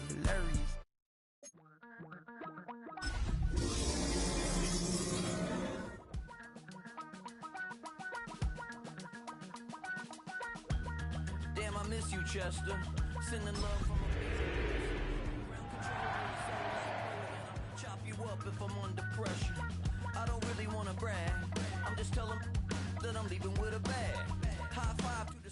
hilarious. Damn, I miss you, Chester. Sending love from a chop you up if I'm under pressure. I don't really wanna brag. I'm just telling that I'm leaving with a bag. High five to the...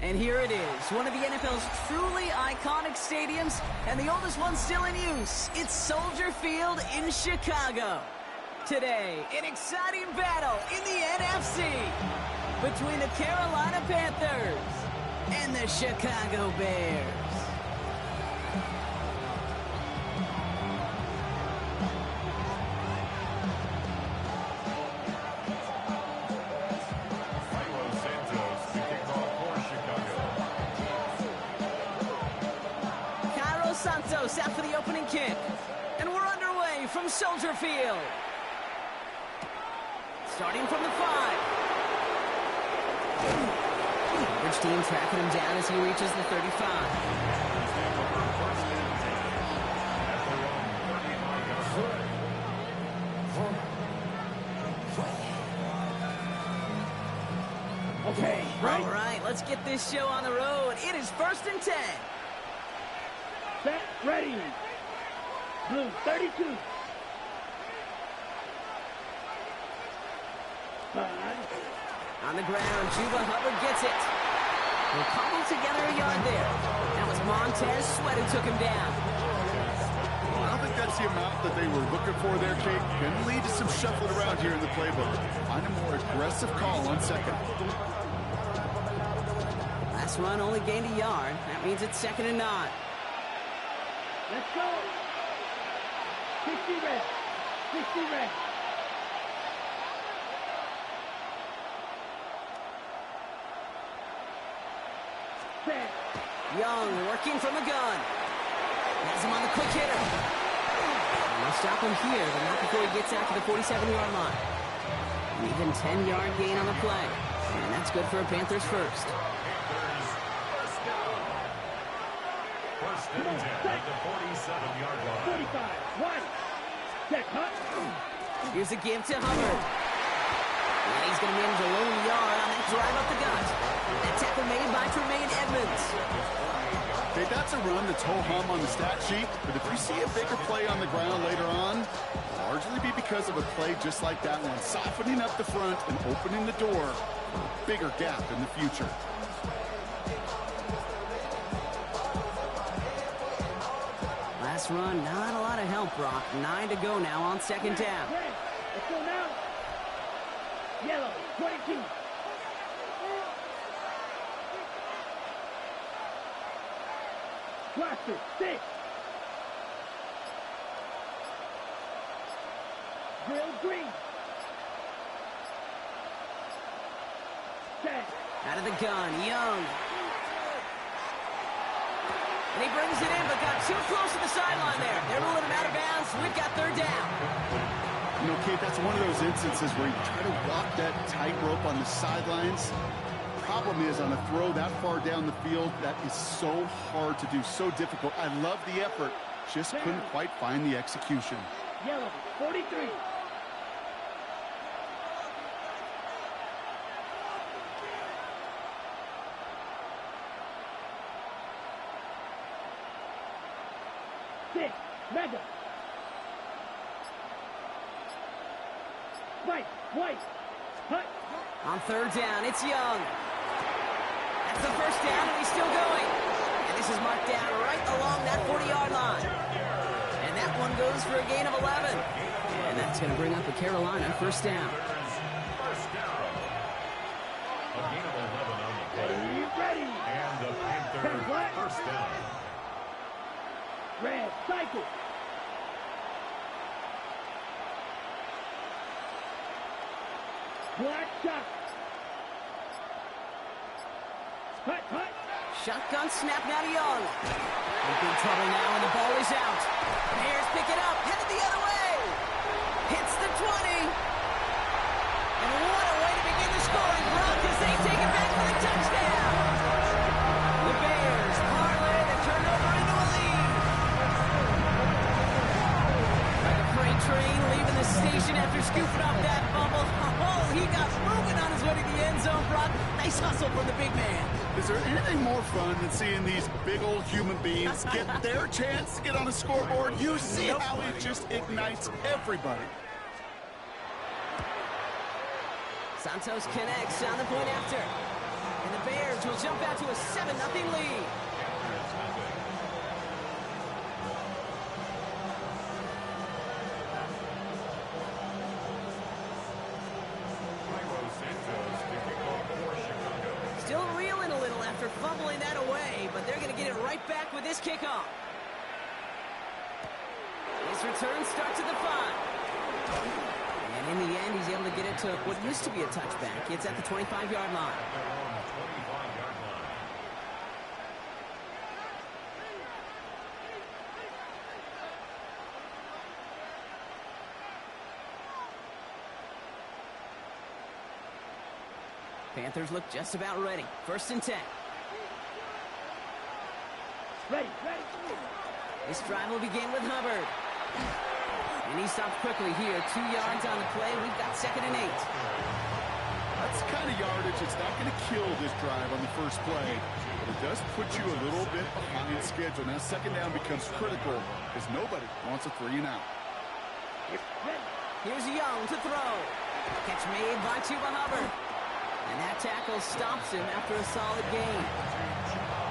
And here it is, one of the NFL's truly iconic stadiums, and the oldest one still in use. It's Soldier Field in Chicago. Today, an exciting battle in the NFC between the Carolina Panthers and the Chicago Bears. Santos out for the opening kick. And we're underway from Soldier Field. Starting from the 5. Which team tracking him down as he reaches the 35. Okay, right? All right, let's get this show on the road. It is 1st and 10. Set, ready. Blue, 32. 5. On the ground, Juba Hubbard gets it. They'll cobble together a yard there. That was Montez Sweat who took him down. I don't think that's the amount that they were looking for there, Kate. Can lead to some shuffling around here in the playbook. Find a more aggressive call on 2nd. Last run only gained a yard. That means it's 2nd and 9. Let's go. 60 red. 60 red. Set. Young working from the gun. Has him on the quick hitter. And they'll stop him here, but not before he gets out to the 47-yard line. An even 10-yard gain on the play. And that's good for a Panthers first. First and 10 at the 47-yard line. 45. 1. Set. Hut. Here's a give to Hubbard. And he's going to manage a low yard on that drive up the gut. That tackle made by Tremaine Edmonds. Okay, that's a run that's ho-hum on the stat sheet, but if you see a bigger play on the ground later on, largely be because of a play just like that one, softening up the front and opening the door for a bigger gap in the future. Last run, not a lot of help, Brock. 9 to go now on 2nd down. Red. Let's go now. Yellow, 22. Roster, 6. Drill, green. Set. Out of the gun, Young. And he brings it in, but got too close to the sideline there. They're ruling him out of bounds. We've got 3rd down. You know, Kate, that's one of those instances where you try to walk that tightrope on the sidelines. Problem is, on a throw that far down the field, that is so hard to do, so difficult. I love the effort, just couldn't quite find the execution. Yellow, 43. Six, mega. White, hut. On 3rd down, it's Young. That's the 1st down, and he's still going. And this is marked down right along that 40-yard line. And that one goes for a gain of 11. And that's going to bring up a Carolina 1st down. First down. A gain of 11 on the play. Ready. And the Panthers first down. Red, cycle. Black shot. Hut. Shotgun snap now to Young. In big trouble now, and the ball is out. Bears pick it up, headed the other way. Hits the 20. And what a way to begin the scoring, Brock, as they take it back for the touchdown. The Bears parlay the turnover into a lead. scooping up that fumble. Oh, he got moving on his way to the end zone, Brock. Nice hustle from the big man. Is there anything more fun than seeing these big old human beings get their chance to get on the scoreboard? You see how it just ignites everybody. Santos connects on the point after. And the Bears will jump out to a 7-0 lead. Still reeling a little after fumbling that away, but they're going to get it right back with this kickoff. This return starts at the 5. And in the end, he's able to get it to what used to be a touchback. It's at the 25-yard line. Panthers look just about ready. 1st and 10. Ready. This drive will begin with Hubbard. And he stops quickly here. 2 yards on the play. We've got 2nd and 8. That's the kind of yardage. It's not going to kill this drive on the first play, but it does put you a little bit behind schedule. Now 2nd down becomes critical because nobody wants a 3-and-out. Here's Young to throw. Catch made by Chuba Hubbard. And that tackle stops him after a solid gain.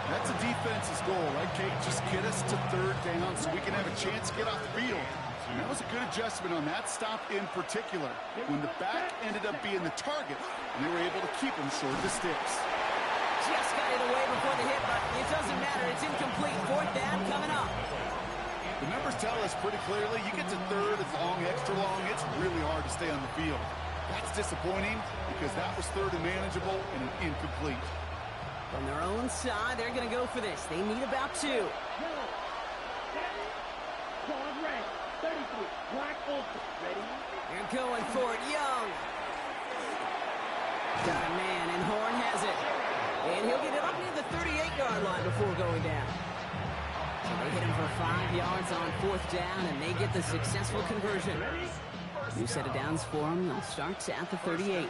That's a defense's goal, right, Kate? Just get us to 3rd down so we can have a chance to get off the field. And that was a good adjustment on that stop in particular, when the back ended up being the target, and they were able to keep him short of the sticks. Just got it away before the hit, but it doesn't matter. It's incomplete. 4th down coming up. The numbers tell us pretty clearly, you get to 3rd, it's long, extra long, it's really hard to stay on the field. That's disappointing because that was 3rd and manageable and an incomplete. From their own side, they're going to go for this. They need about 2. Red. 33. Black open. Ready? They're going for it. Young. Got a man, and Horn has it. And he'll get it up near the 38-yard line before going down. So they hit him for 5 yards on 4th down, and they get the successful conversion. New set of downs for them. They'll start at the 38.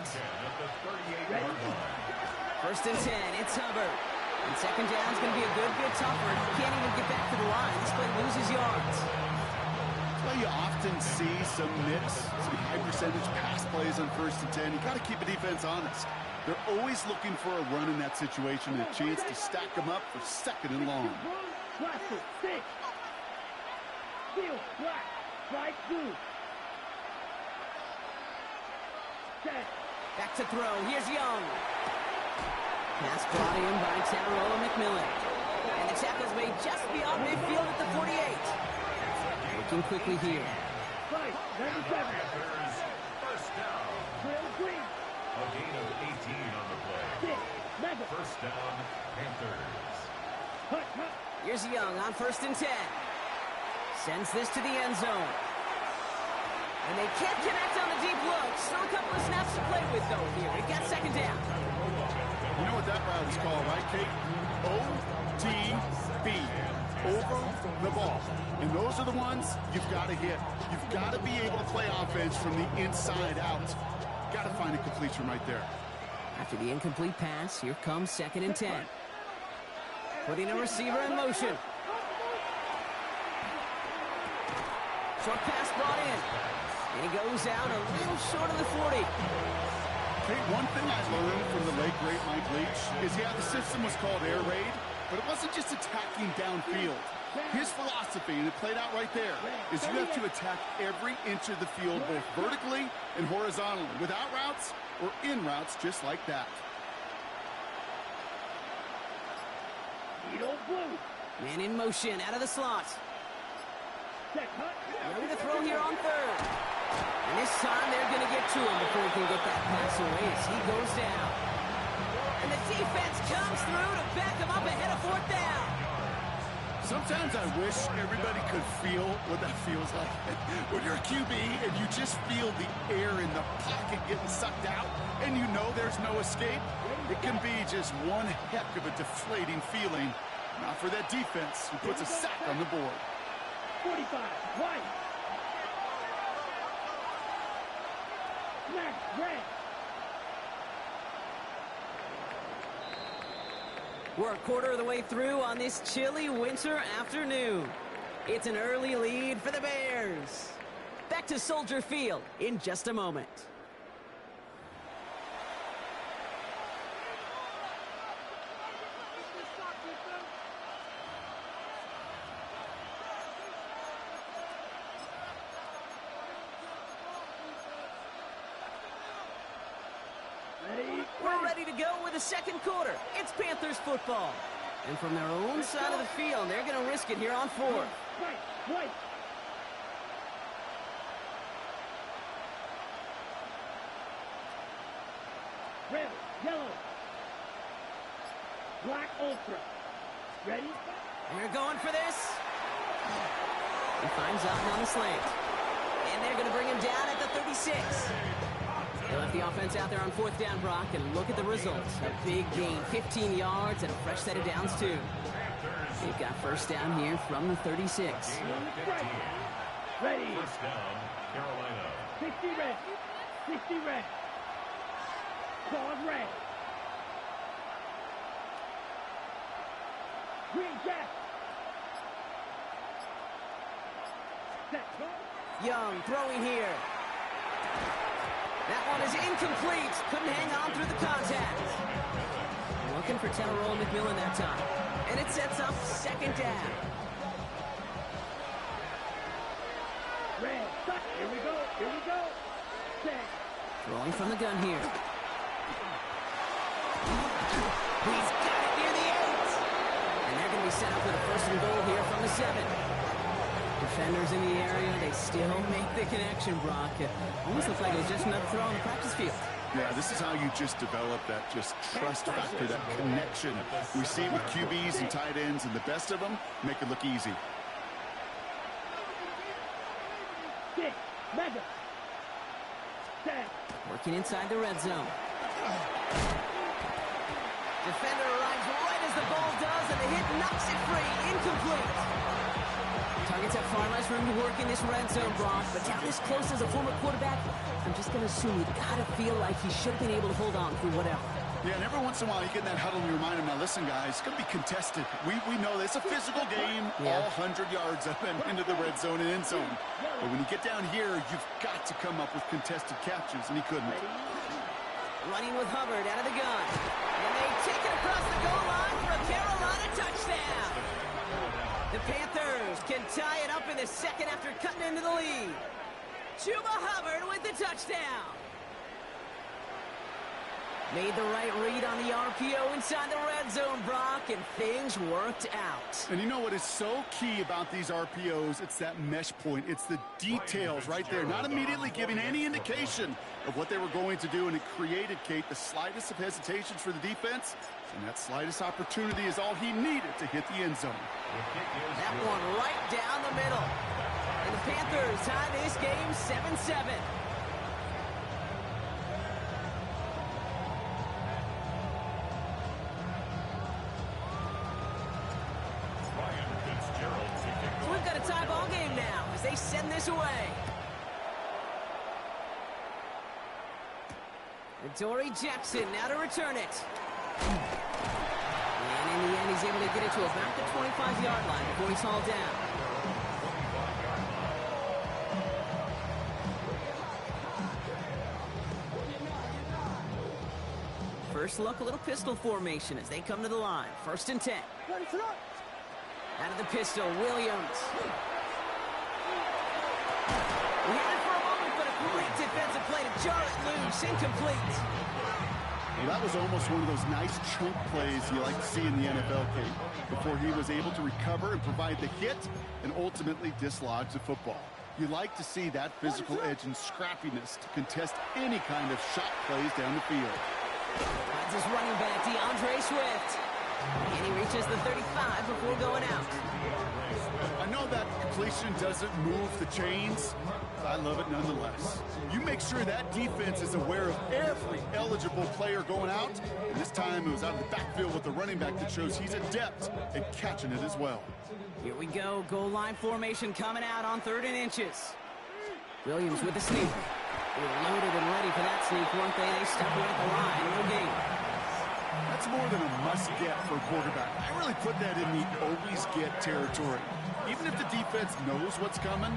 1st and 10. It's Hubbard. And 2nd down is going to be a good bit tougher. Can't even get back to the line. This play loses yards. Well, you often see some mix, some high percentage pass plays on 1st and 10. You got to keep the defense honest. They're always looking for a run in that situation, a chance to stack them up for 2nd and long. Plastic, 6. Steel, black, strike, blue. Back to throw. Here's Young. Pass brought in by Tamaroa McMillan. And the tackle's made just beyond midfield at the 48. Looking quickly here. 97. First down. Trail green. A gain of 18 on the play. 6. 1st down, Panthers. Cut. Here's Young on 1st and 10. Sends this to the end zone. And they can't connect on the deep look. Still a couple of snaps to play with, though, here. It got 2nd down. You know what that route is called, right, Kate? OTB. Over the ball. And those are the ones you've got to hit. You've got to be able to play offense from the inside out. Got to find a completion right there. After the incomplete pass, here comes 2nd and 10. Putting a receiver in motion. Short pass brought in. And he goes out a little short of the 40. Okay, one thing I learned from the late, great Mike Leach is, yeah, the system was called air raid, but it wasn't just attacking downfield. His philosophy, and it played out right there, is you have to attack every inch of the field, both vertically and horizontally, without routes or in routes just like that. Man in motion, out of the slot. Young to throw here on 3rd. And this time they're going to get to him before he can get that pass away as he goes down. And the defense comes through to back him up ahead of 4th down. Sometimes I wish everybody could feel what that feels like. When you're a QB and you just feel the air in the pocket getting sucked out and you know there's no escape, it can be just one heck of a deflating feeling. Not for that defense who puts a sack on the board. 45, white. Smash, red. We're a quarter of the way through on this chilly winter afternoon. It's an early lead for the Bears. Back to Soldier Field in just a moment. We're ready to go with the second quarter. It's Panthers football. And from their own side of the field, they're going to risk it here on fourth. White. Red, yellow. Black ultra. Ready? They're going for this. He finds Upton on the slant. And they're going to bring him down at the 36. They left the offense out there on fourth down, Brock, and look at the results. A big gain, 15 yards, and a fresh set of downs, too. They've got first down here from the 36. Ready. First down, Carolina. 60 red. 60 red. Claws red. Green jack. Set. Young throwing here. That one is incomplete. Couldn't hang on through the contact. Looking for Tenorola McMillan that time. And it sets up second down. Red. Here we go. Here we go. Set. Throwing from the gun here. He's got it near the 8. And they're going to be set up with a first and goal here from the 7. Defenders in the area, they still make the connection, Brock. Almost looks like it was just another throw on the practice field. Yeah, this is how you just develop that just trust factor, that connection. We see it with QBs and tight ends, and the best of them make it look easy. 6. Mega. 10. Working inside the red zone. Defender arrives right as the ball does, and the hit knocks it free. Incomplete. Targets have far less room to work in this red zone, Brock, but down this close as a former quarterback, I'm just going to assume you got to feel like he should have been able to hold on through whatever. Yeah, and every once in a while you get in that huddle and you remind him, now listen, guys, it's going to be contested. We know this. It's a physical game, all 100 yards up and into the red zone and end zone. But when you get down here, you've got to come up with contested catches, and he couldn't. Running with Hubbard out of the gun. And they take it across the goal line for a Carolina touchdown. The Panthers can tie it up in the second after cutting into the lead. Chuba Hubbard with the touchdown. Made the right read on the RPO inside the red zone, Brock, and things worked out. And you know what is so key about these RPOs? It's that mesh point. It's the details right there. Not immediately giving any indication of what they were going to do, and it created, Kate, the slightest of hesitations for the defense. And that slightest opportunity is all he needed to hit the end zone. That one right down the middle. And the Panthers tie this game 7-7. So we've got a tie ball game now as they send this away. And Dory Jackson now to return it. And in the end, he's able to get it to about the 25-yard line before he's hauled down. First look, a little pistol formation as they come to the line. 1st and 10. Out of the pistol, Williams. We had it for a moment, but a great defensive play to jar it loose. Incomplete. Well, that was almost one of those nice chunk plays you like to see in the NFL, Kate, before he was able to recover and provide the hit and ultimately dislodge the football. You like to see that physical edge and scrappiness to contest any kind of shot plays down the field. Finds his running back, DeAndre Swift. And he reaches the 35 before going out. I know that completion doesn't move the chains, but I love it nonetheless. You make sure that defense is aware of every eligible player going out, and this time it was out of the backfield with the running back that shows he's adept at catching it as well. Here we go, goal line formation coming out on 3rd and inches. Williams with the sneak. They were loaded and ready for that sneak, weren't they? They stuck right at the line. No gain. That's more than a must-get for a quarterback. I really put that in the always-get territory. Even if the defense knows what's coming,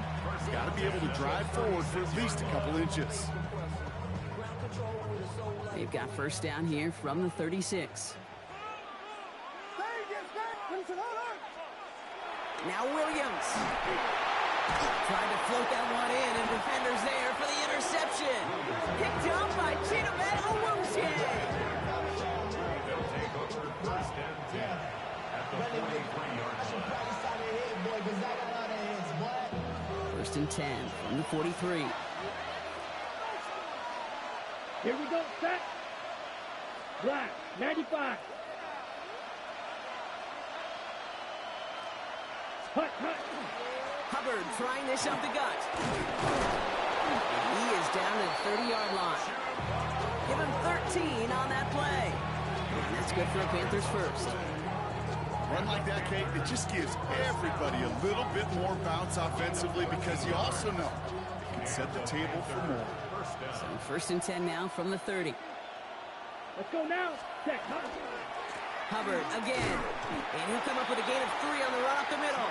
you got to be able to drive forward for at least a couple inches. They've got first down here from the 36. Now Williams. Trying to float that one in, and defenders there for the interception. Picked up by Chidobe Owuzie. They'll take over first and 10 at the 43-yard line. First and 10 from the 43. Here we go, set. Black, 95. Hut, hut. Hubbard trying this up the gut. He is down to the 30-yard line. Give him 13 on that play. And that's good for a Panthers first. Run like that, Kate, it just gives everybody a little bit more bounce offensively because you also know it can set the table for more. So first and 10 now from the 30. Let's go now. Set, hut. Hubbard again. And he'll come up with a gain of 3 on the run up the middle.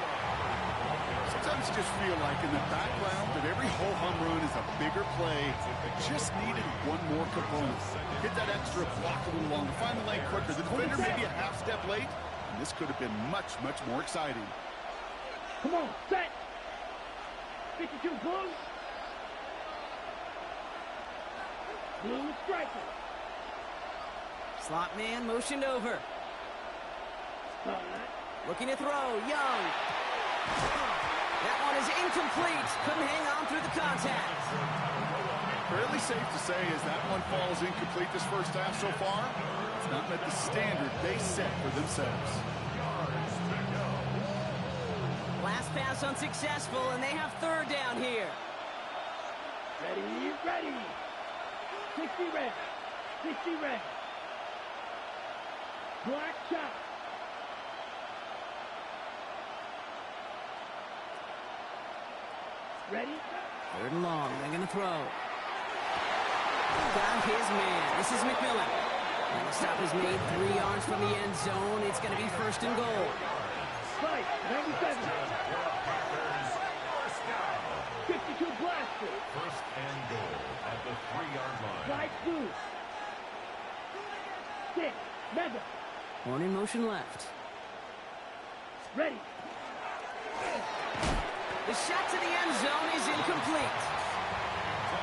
Sometimes you just feel like in the background that every ho-hum run is a bigger play. It just needed one more component. Hit that extra block a little longer. Find the lane quicker. The defender maybe a half step late. And this could have been much, much more exciting. Come on, set. 52 blue. Blue striker. Slot man motioned over. Looking to throw. Young. That one is incomplete. Couldn't hang on through the contact. Fairly safe to say as that one falls incomplete this first half so far, it's not met the standard they set for themselves. Last pass unsuccessful, and they have third down here. Ready, ready. 60 red. 60 red. Black shot. Ready? Third and long. They're going to throw. Got his man. This is McMillan. And the stop is made 3 yards from the end zone. It's going to be first and goal. Fight, 97. 52 blasted. First and goal at the 3-yard line. Fight 2. 6. Mega. Horn in motion left. Ready. The shot to the end zone is incomplete.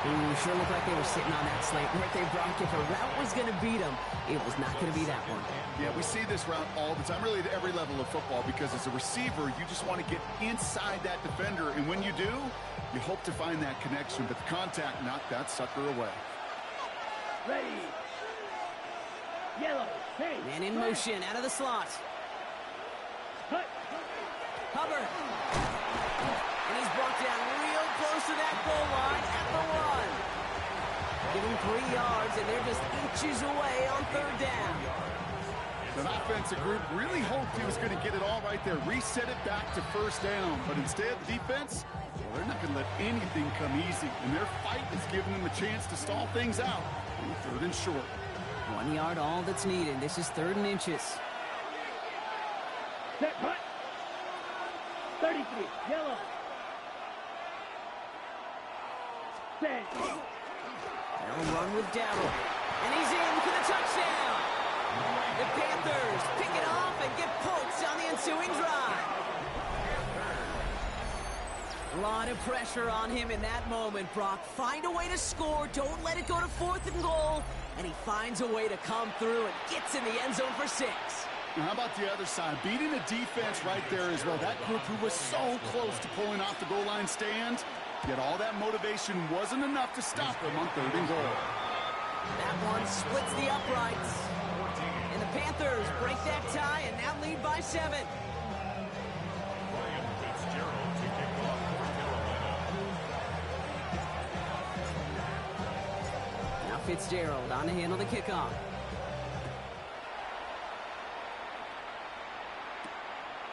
Ooh, sure looked like they were sitting on that slate. Weren't they, Brock? If a route was going to beat them, it was not going to be that one. Yeah, we see this route all the time, really at every level of football, because as a receiver, you just want to get inside that defender, and when you do, you hope to find that connection, but the contact knocked that sucker away. Ready. Yellow. Hey. Man in motion, out of the slot. Cut. Hubbard. And he's brought down real close to that goal line at the 1. Give him 3 yards, and they're just inches away on third down. The offensive group really hoped he was going to get it all right there, reset it back to first down, but instead, the defense, well, they're not going to let anything come easy, and their fight is giving them a chance to stall things out on third and short. 1 yard, all that's needed. This is third and inches. Set. Cut. 33. Yellow. Set. They'll run with Dowdle. And he's in for the touchdown. The Panthers pick it off and get pokes on the ensuing drive. A lot of pressure on him in that moment, Brock. Find a way to score. Don't let it go to 4th and goal. And he finds a way to come through and gets in the end zone for 6. Now, how about the other side? Beating the defense right there as well. That group who was so close to pulling off the goal line stand, yet all that motivation wasn't enough to stop them on 3rd and goal. That one splits the uprights. And the Panthers break that tie and now lead by 7. Now Fitzgerald on to handle the kickoff.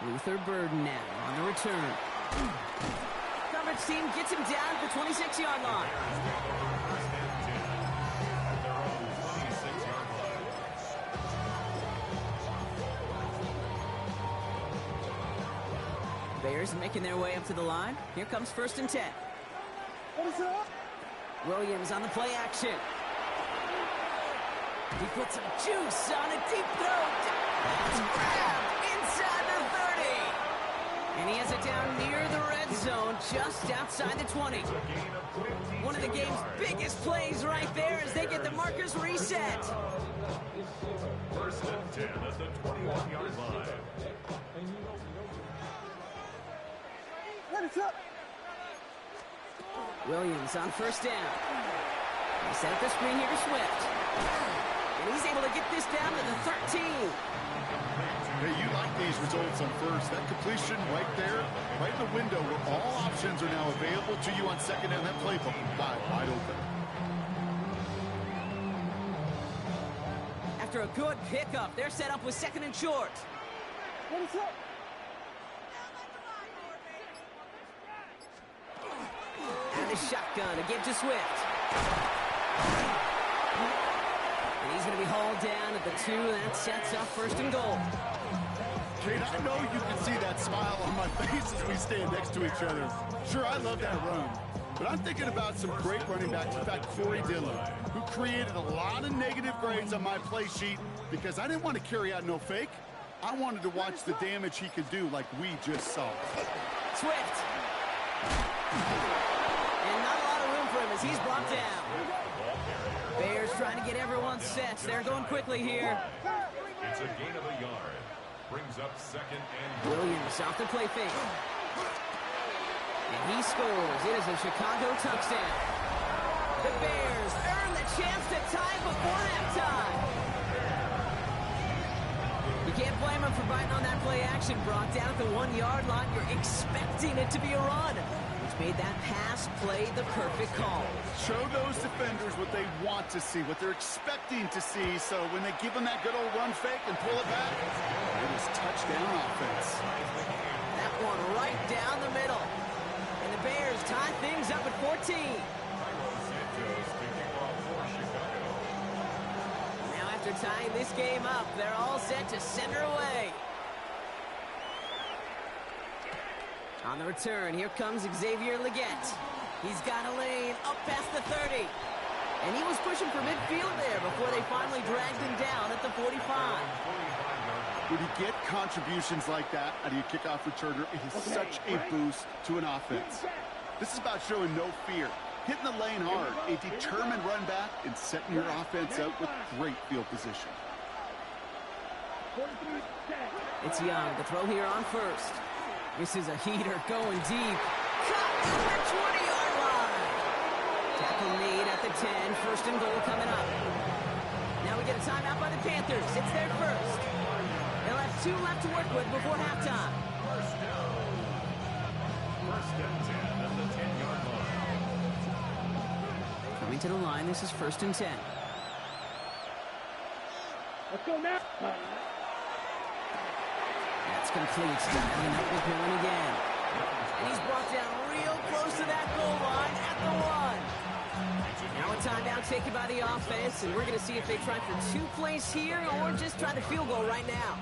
Luther Burden now on the return. coverage team gets him down at the 26-yard line. First and 10 at their own 26-yard line. Bears making their way up to the line. Here comes 1st and 10. Williams on the play action. He puts some juice on a deep throw. It's grabbed inside the 30. And he has it down near the red zone, just outside the 20. One of the game's biggest plays right there as they get the markers reset. First and 10 at the 21-yard line. Williams on 1st down. He set up the screen here to Swift. And he's able to get this down to the 13. Hey, you like these results on first. That completion right there, right in the window where all options are now available to you on second down. That playbook wide open. After a good pickup, they're set up with 2nd and short. And a shotgun to give to Swift. And he's going to be hauled down at the 2. That sets up 1st and goal. Kate, I know you can see that smile on my face as we stand next to each other. Sure, I love that run. But I'm thinking about some great running backs. In fact, Corey Dillon, who created a lot of negative grades on my play sheet because I didn't want to carry out no fake. I wanted to watch the damage he could do like we just saw. Swift. And not a lot of room for him as he's brought down. Bears trying to get everyone set. They're going quickly here. It's a gain of a yard. Brings up 2nd and Williams off the play fake. And he scores. It is a Chicago touchdown. The Bears earn the chance to tie before halftime. You can't blame him for biting on that play action. Brought down at the 1-yard line. You're expecting it to be a run, which made that pass play the perfect call. Show those defenders what they want to see, what they're expecting to see, so when they give them that good old run fake and pull it back, it is touchdown offense. That one right down the middle. And the Bears tie things up at 14. Now after tying this game up, they're all set to send her away. On the return, here comes Xavier Leggett. He's got a lane up past the 30. And he was pushing for midfield there before they finally dragged him down at the 45. When you get contributions like that out of your kickoff returner, it is such a boost to an offense. This is about showing no fear, hitting the lane hard, a determined run back, and setting your offense up with great field position. It's Young to throw here on 1st. This is a heater going deep. Cut to the 20-yard line. Tackle made at the 10. 1st and goal coming up. Now we get a timeout by the Panthers. It's their first. They'll have 2 left to work with before halftime. First down. 1st and 10 at the 10-yard line. Coming to the line, this is 1st and 10. Let's go now. That's complete. Dialing up with Millen again. And he's brought down real close to that goal line at the 1. Now a timeout taken by the offense, and we're going to see if they try for 2 plays here or just try the field goal right now.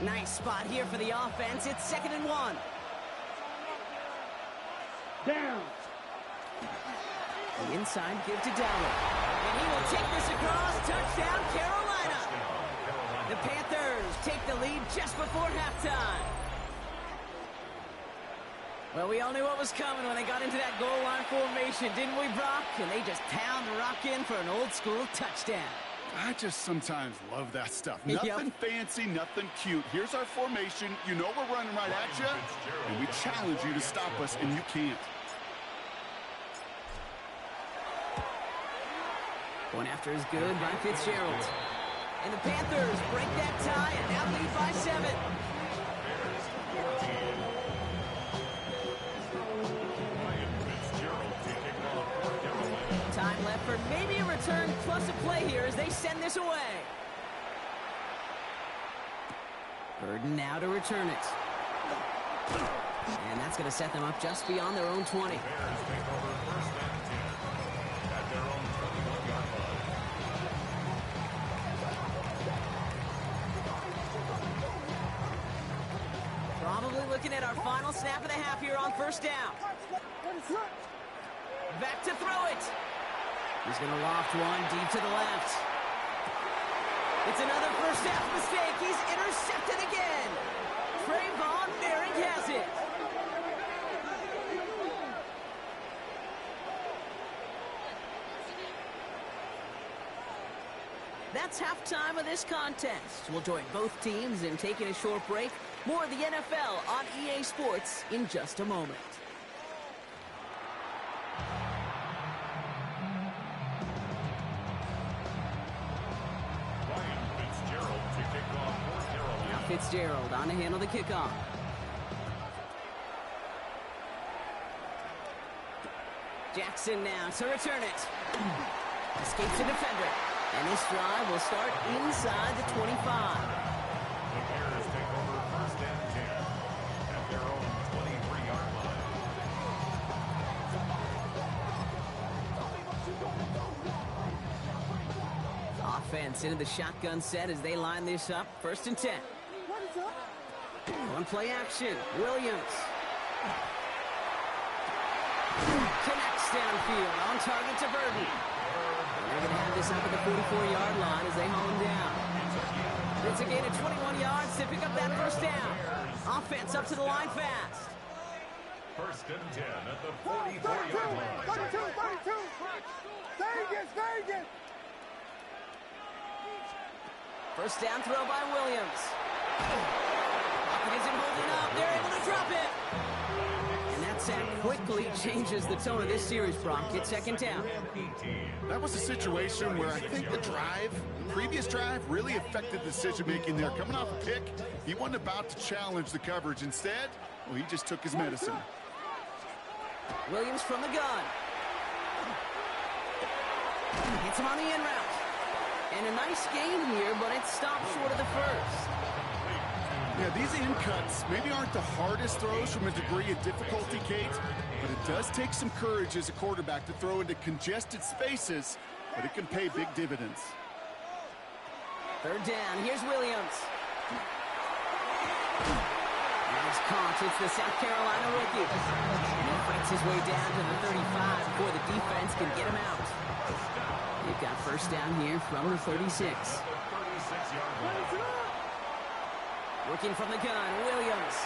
Nice spot here for the offense. It's 2nd and 1. Down. The inside give to Dowler. And he will take this across. Touchdown, Carolina. The Panthers take the lead just before halftime. Well, we all knew what was coming when they got into that goal line formation, didn't we, Brock? And they just pound the rock in for an old-school touchdown. I just sometimes love that stuff. Yep. Nothing fancy, nothing cute. Here's our formation. You know we're running right at you, and we challenge you to stop us, and you can't. One after is good by Fitzgerald. And the Panthers break that tie and now lead by 7. Time left for maybe a return plus a play here as they send this away. Burden now to return it. And that's going to set them up just beyond their own 20. Bears take over first and 10 at their own 21-yard line. Probably looking at our final snap of the half here on first down. Back to throw it. He's going to loft one deep to the left. It's another first half mistake. He's intercepted again. Trayvon Merrick has it. That's halftime of this contest. We'll join both teams in taking a short break. More of the NFL on EA Sports in just a moment. Fitzgerald to kick off for Carolina. Now Fitzgerald on to handle the kickoff. Jackson now to return it. Escapes the defender. And this drive will start inside the 25. The Bears take over first and 10 at their own 23-yard line. Offense into the shotgun set as they line this up. First and 10. One play action. Williams. Connects downfield. On target to Burden. They're going to have this up at the 44-yard line as they haul him down. It's a gain of 21 yards to pick up that first down. Offense up to the line fast. First and 10 at the 44-yard line. 32. Vegas. First down throw by Williams. Pocket isn't holding up. They're able to drop it. And that sack quickly changes the tone of this series, Brock. It's second down. That was a situation where I think the previous drive, really affected the decision-making there. Coming off a pick, he wasn't about to challenge the coverage. Instead, well, he just took his medicine. Williams from the gun. Hits him on the in route. And a nice gain here, but it stopped short of the first. Yeah, these in cuts maybe aren't the hardest throws from a degree of difficulty, Kate, but it does take some courage as a quarterback to throw into congested spaces, but it can pay big dividends. Third down, here's Williams. Nice caught, it's the South Carolina rookie. And he fights his way down to the 35 before the defense can get him out. They've got first down here from the 36. Working from the gun, Williams.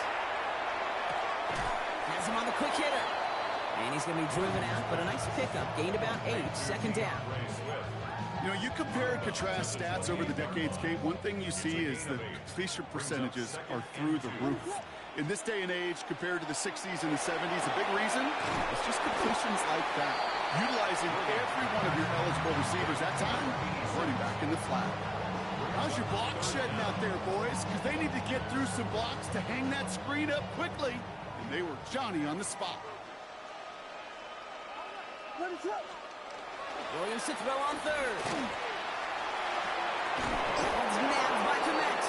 Has him on the quick hitter. And he's going to be driven out, but a nice pickup. Gained about 8, second down. You know, you compare and contrast stats over the decades, Kate. One thing you see is the completion percentages are through the roof. In this day and age, compared to the 60s and the 70s, a big reason is just completions like that. Utilizing every one of your eligible receivers that time, running back in the flat. How's your block shedding out there, boys? Because they need to get through some blocks to hang that screen up quickly. And they were Johnny on the spot. Williams to throw on third. It's nabbed by Komet.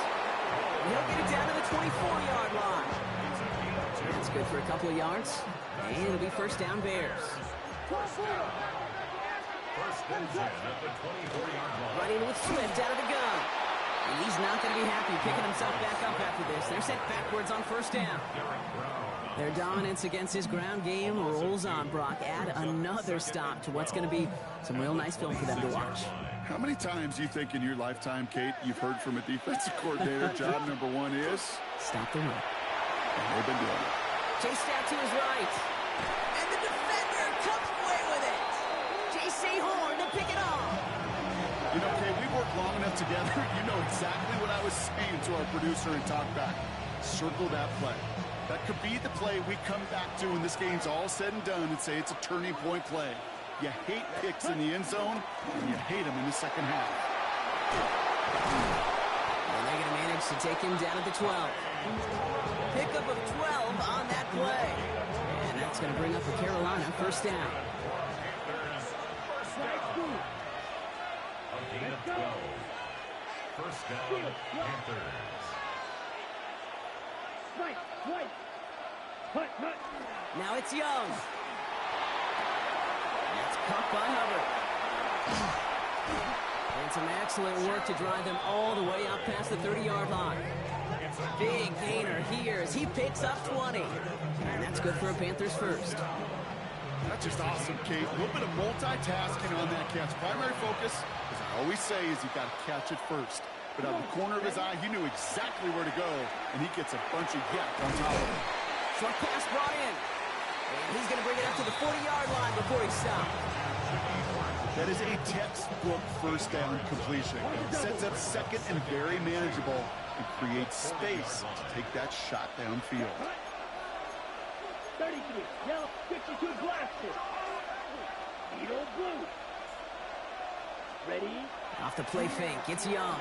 He'll get it down to the 24-yard line. That's good for a couple of yards. And it'll be first down Bears. First and 10 at the 24-yard line. Running with Swift out of the gun. And he's not going to be happy picking himself back up after this. They're set backwards on first down. Their dominance against his ground game rolls on, Brock. Add another stop to what's going to be some real nice film for them to watch. How many times do you think in your lifetime, Kate, you've heard from a defensive coordinator, job number one is? Stop the run. And they've been doing it. Chased out to his right. And the defender comes away with it. J.C. Horn to pick it off. You know, Kate, we worked long enough together. You know exactly what I was saying to our producer and talkback. Circle that play. That could be the play we come back to when this game's all said and done and say it's a turning point play. You hate picks in the end zone, and you hate them in the second half. And they're going to manage to take him down at the 12. Pickup of 12 on that play. And that's going to bring up for Carolina first down. First down, Panthers. Right, right. Hut, hut. Now it's Young. That's caught by Hubbard. And some excellent work to drive them all the way up past the 30-yard line. Big gainer here as he picks up 20. And that's good for a Panthers first. That's just awesome, Kate. A little bit of multitasking on that catch. Primary focus, as I always say, is you got to catch it first. But out of the corner of his eye, he knew exactly where to go, and he gets a bunch of yak on top of it. Short pass brought in. And he's going to bring it up to the 40-yard line before he stops. That is a textbook first down completion. Sets up second and very manageable and creates space to take that shot downfield. 33, yellow, 52 blasted. Beetle blue. Ready? Off the play fake, it's Young.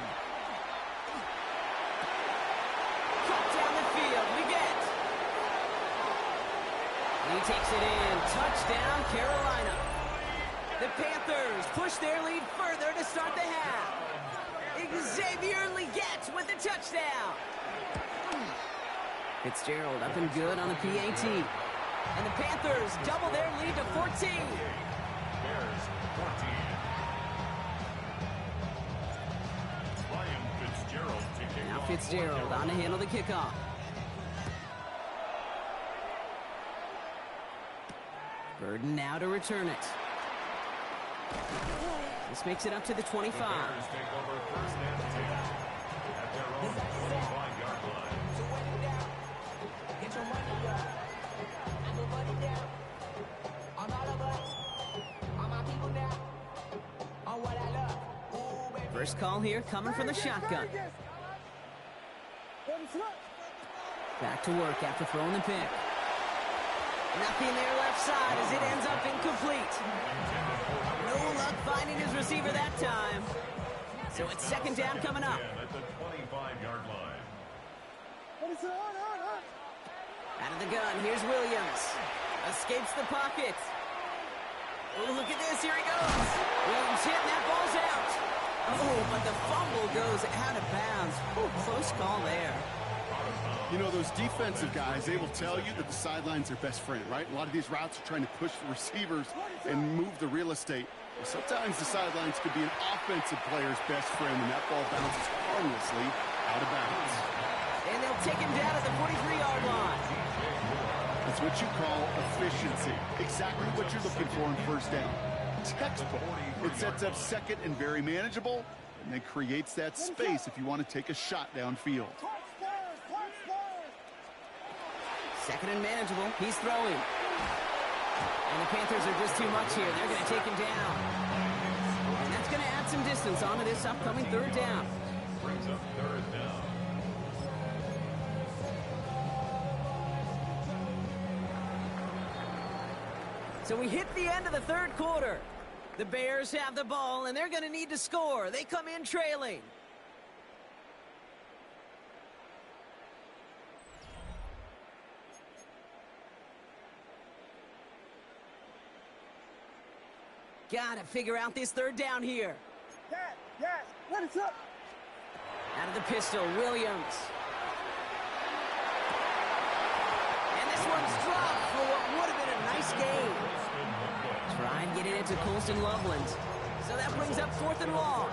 Cut down the field, we get. He takes it in, touchdown Carolina. The Panthers push their lead further to start the half. Xavier Legette with the touchdown. Fitzgerald up and good on the PAT. And the Panthers double their lead to 14. Bears 14. Ryan Fitzgerald to kick Now off. Fitzgerald on to handle the kickoff. Burden now to return it. This makes it up to the 25. The Bears take over first and 10 at their own 25-yard line. So run it down. Get your money up. I go run it down. On all of us. On my people now. On what I love. Ooh, baby. First call here coming from the shotgun. Back to work after throwing the pick. Nothing there left side as it ends up incomplete. No luck finding his receiver that time. So it's second down coming up. At the 25-yard line. Out of the gun, here's Williams. Escapes the pocket. Oh, look at this, here he goes. Williams hit and that ball's out. Oh, but the fumble goes out of bounds. Oh, close call there. You know, those defensive guys, they will tell you that the sideline's their best friend, right? A lot of these routes are trying to push the receivers and move the real estate. Well, sometimes the sidelines could be an offensive player's best friend, and that ball bounces harmlessly out of bounds. And they'll take him down at the 43-yard line. That's what you call efficiency. Exactly what you're looking for in first down. Textbook. It sets up second and very manageable, and then creates that space if you want to take a shot downfield. Second and manageable. He's throwing. And the Panthers are just too much here. They're going to take him down. And that's going to add some distance onto this upcoming third down. Brings up third down. So we hit the end of the third quarter. The Bears have the ball, and they're going to need to score. They come in trailing. Gotta figure out this third down here. Yes, what is up? Out of the pistol, Williams. And this one's dropped for what would have been a nice game. Try and get it into Colston Loveland. So that brings up fourth and long.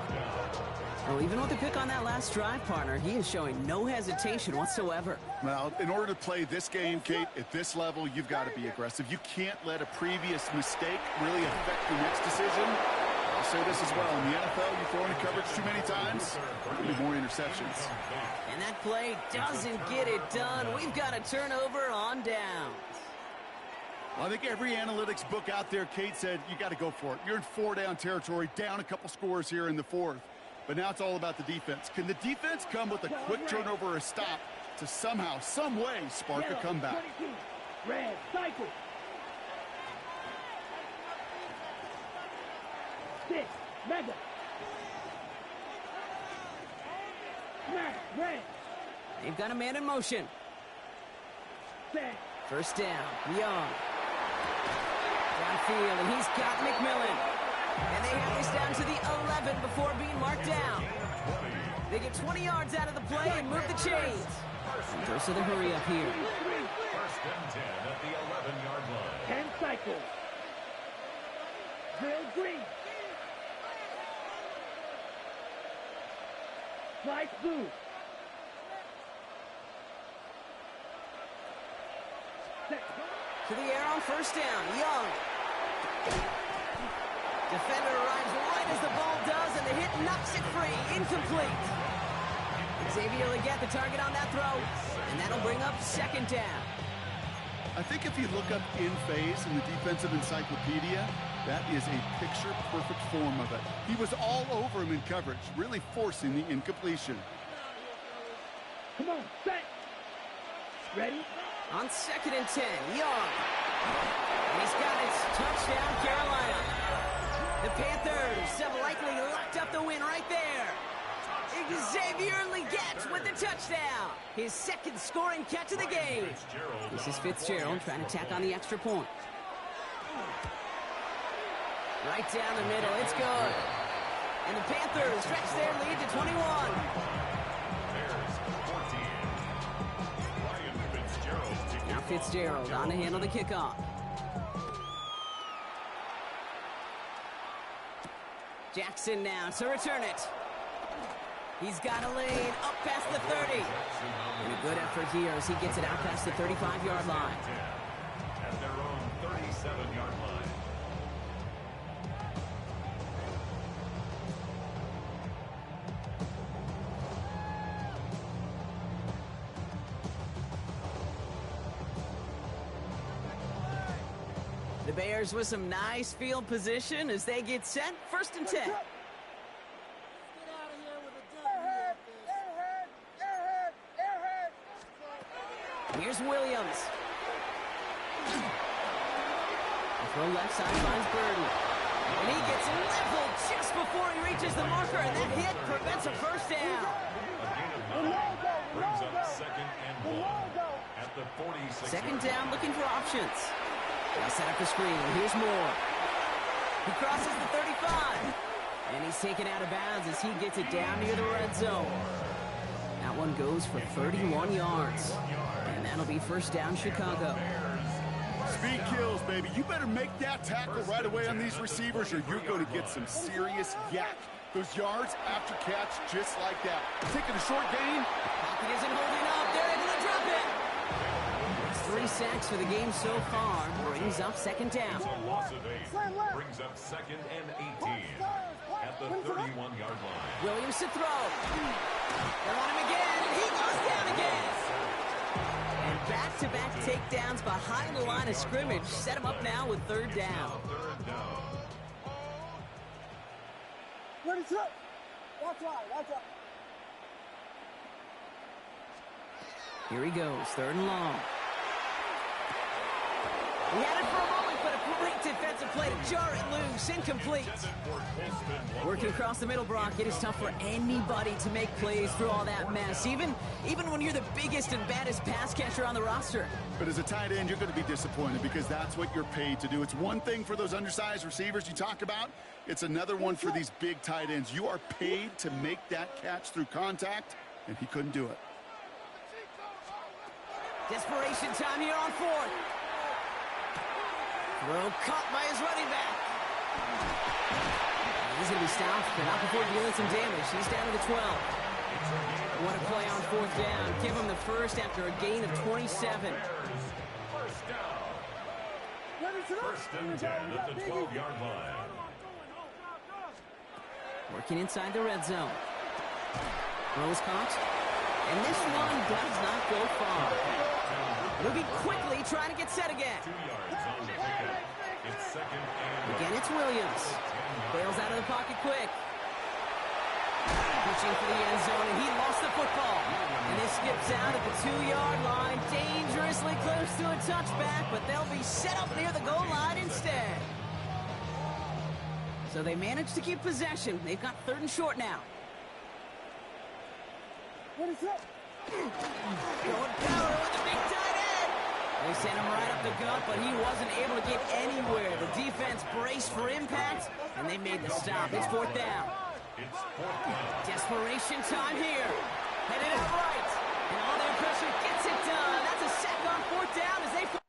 Well, even with the pick on that last drive, partner, he is showing no hesitation whatsoever. Well, in order to play this game, Kate, at this level, you've got to be aggressive. You can't let a previous mistake really affect your next decision. I'll say this as well. In the NFL, you throw into coverage too many times, there'll be more interceptions. And that play doesn't get it done. We've got a turnover on downs. Well, I think every analytics book out there, Kate, said you got to go for it. You're in four-down territory, down a couple scores here in the fourth. But now it's all about the defense. Can the defense come with a quick turnover or a stop to somehow, some way, spark a comeback? 22, red, cycle. 6, mega. Smash, red. They've got a man in motion. 6. First down, Young. Downfield, and he's got McMillan. And they have this down to the 11 before being marked down. They get 20 yards out of the play and move the chains. First of the hurry up here. First and 10 at the 11-yard line. 10 cycles. Drill green. Slice blue. Set. To the air on first down. Young. Defender arrives right as the ball does, and the hit knocks it free. Incomplete. Xavier Legette the target on that throw, and that'll bring up second down. I think if you look up in phase in the defensive encyclopedia, that is a picture-perfect form of it. He was all over him in coverage, really forcing the incompletion. Come on, set. Ready? On second and 10, Young. And he's got it. Touchdown, Carolina. The Panthers have likely locked up the win right there. Xavier Legette with the touchdown. His second scoring catch of the game. This is Fitzgerald trying to tack on the extra point. Right down the middle. It's good. And the Panthers stretch their lead to 21. Bears 14. Ryan Fitzgerald. Now Fitzgerald on to handle the kickoff. Jackson now to return it. He's got a lane up past the 30. And a good effort here as he gets it out past the 35-yard line. At their own 37-yard line. The Bears with some nice field position as they get set. First and 10. Here's Williams. The throw left side finds Burden. And he gets leveled just before he reaches the marker, and that hit prevents a first down. A gain of 9 brings up second and 1 at the 46. Second down, looking for options. They'll set up the screen. Here's Moore. He crosses the 35. And he's taken out of bounds as he gets it down near the red zone. That one goes for 31 yards. And that'll be first down, Chicago. Speed kills, baby. You better make that tackle right away on these receivers or you're going to get some serious yak. Those yards after catch just like that. Taking a short gain. Pocket isn't holding up. They're able to drop it. 3 sacks for the game so far. Brings up second down. A loss of 8 brings up second and 18 at the 31-yard line. Williams to throw. They're on him again. He goes down again. And back-to-back takedowns behind the line of scrimmage. Set him up now with third down. Third down. Ready, set. Watch out. Here he goes, third and long. He had it for a moment, but a great defensive play to jar it loose. Incomplete. Working across the middle, Brock, it is tough for anybody to make plays through all that mess, even when you're the biggest and baddest pass catcher on the roster. But as a tight end, you're going to be disappointed because that's what you're paid to do. It's one thing for those undersized receivers you talk about. It's another one for these big tight ends. You are paid to make that catch through contact, and he couldn't do it. Desperation time here on fourth. Throw caught by his running back. He's going to be stopped, but not before dealing some damage. He's down to the 12. What a play on fourth down. Give him the first after a gain of 27. First down. First and 10 at the 12-yard line. Working inside the red zone. Throws caught. And this one does not go far. Moving quickly, trying to get set again. 2 yards on the pickup. It's second and Again, it's Williams. Bails out of the pocket quick. Pushing for the end zone, and he lost the football. And this skips out at the 2-yard line. Dangerously close to a touchback, but they'll be set up near the goal line instead. So they managed to keep possession. They've got third and short now. What is up? Going power with the big tight end. They sent him right up the gut, but he wasn't able to get anywhere. The defense braced for impact, and they made the stop. It's fourth down. It's 4th down. Desperation time here. Headed out right. And all their pressure gets it done. That's a sack on 4th down as they...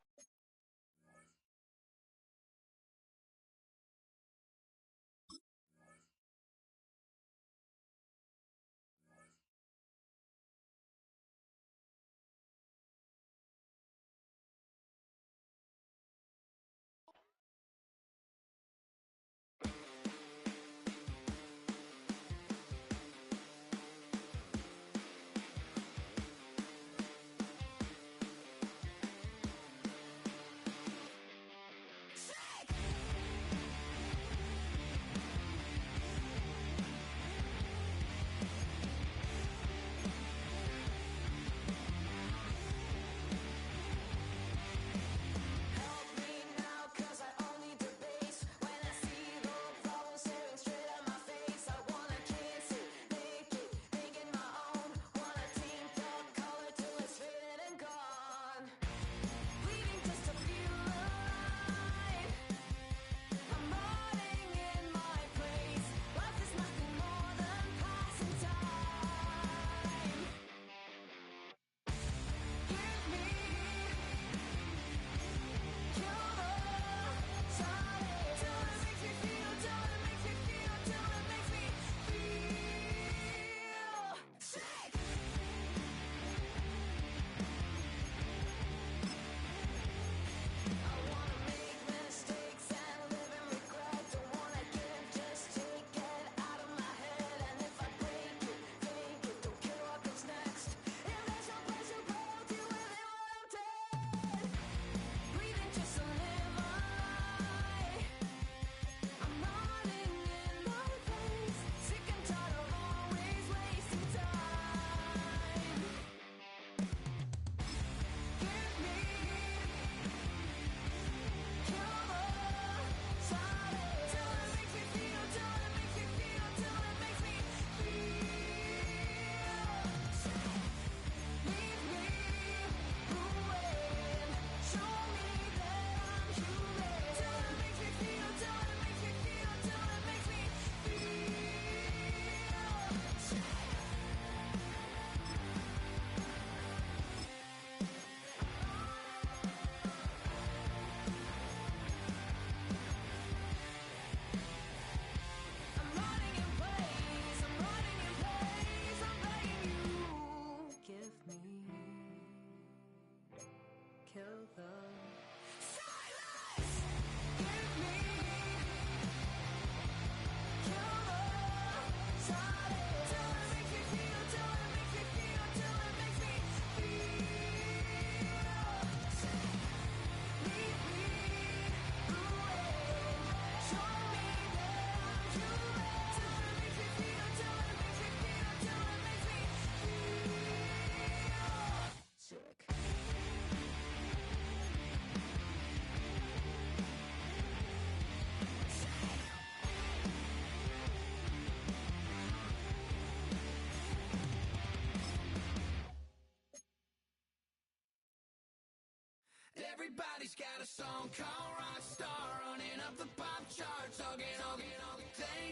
Everybody's got a song called Rockstar, running up the pop charts, all they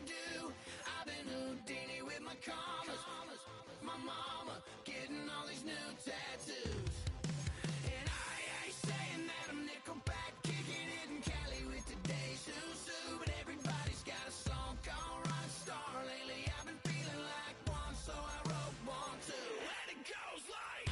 do. I've been Houdini with my commas, my mama getting all these new tattoos. And I ain't saying that I'm Nickelback, kicking it in Cali with today's Susu, but everybody's got a song called Rockstar. Lately I've been feeling like one, so I wrote one too. And it goes like...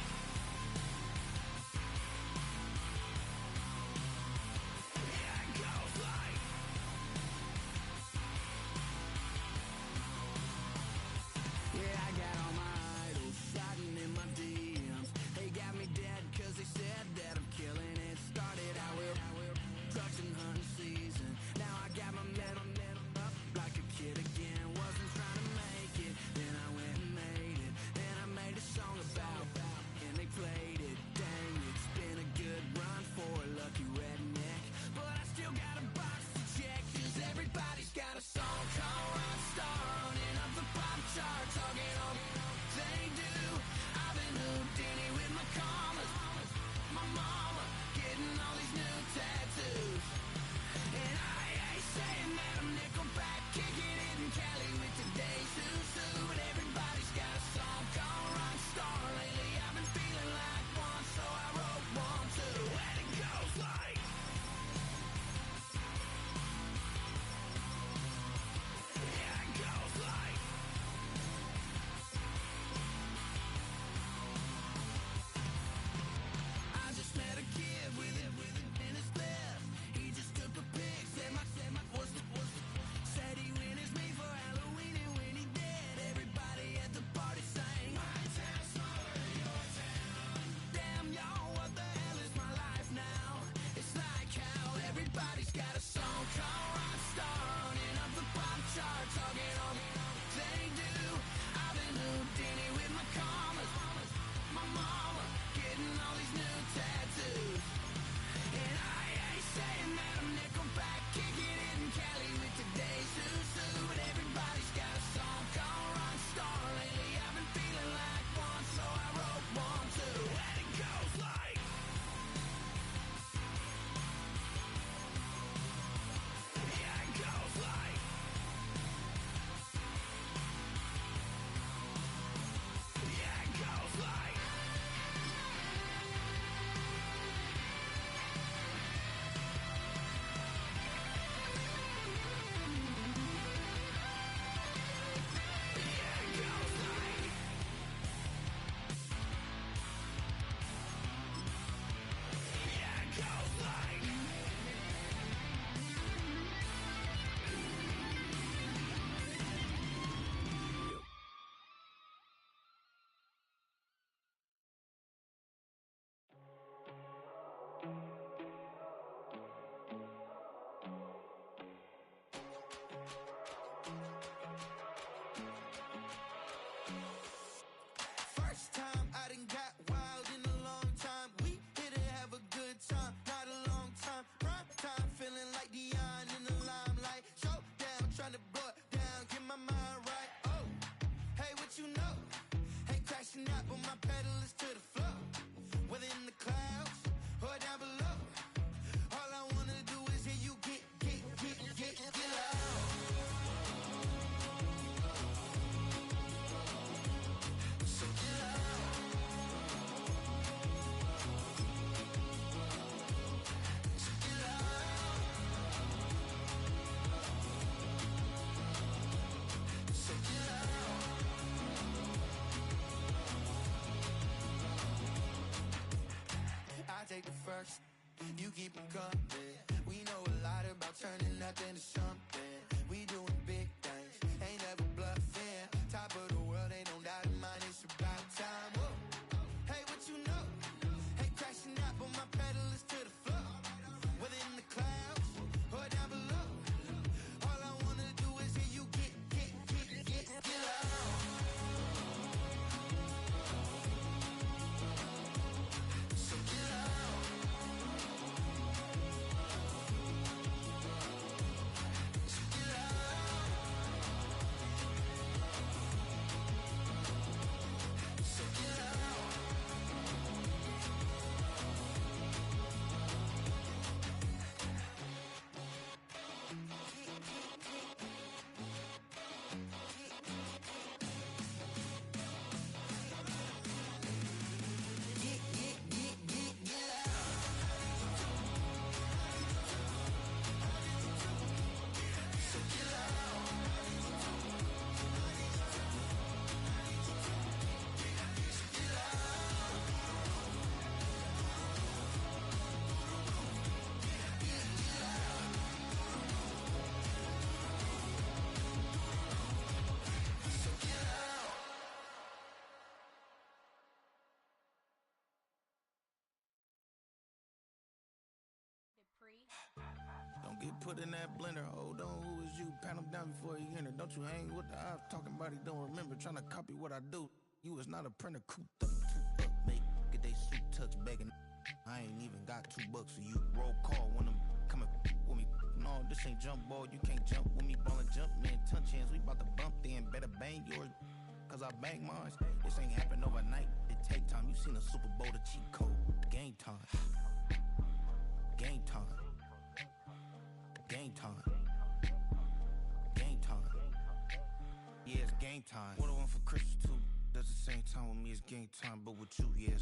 works, you keep them coming. We know a lot about turning nothing to something. We doing big things, ain't never bluffing. Top of the world, ain't no doubt in mind, it's about time. Whoa. Hey, what you know? Hey, crashing out, but my pedal is to the floor. Whether in the clouds or down below, all I wanna do is hear you get loud. So get loud. So get loud. So get loud. Don't get put in that blender. Hold on, who is you? Pat him down before he enter. Don't you hang with the ops talking about he don't remember. Trying to copy what I do. You is not a printer. Cooped up, toot up, make get they suit touch begging. I ain't even got $2 for you. Roll call when I'm coming with me. No, this ain't jump ball. You can't jump with me. Ballin' jump, man. Touch hands. We bout to bump then. Better bang yours. Cause I bang mine. This ain't happen overnight. It take time. You seen a Super Bowl, the cheat code. Game time. Game time. Game time. Game time. Yeah, it's game time. What I want for Christmas too. At the same time with me, it's game time. But with you, yeah, it's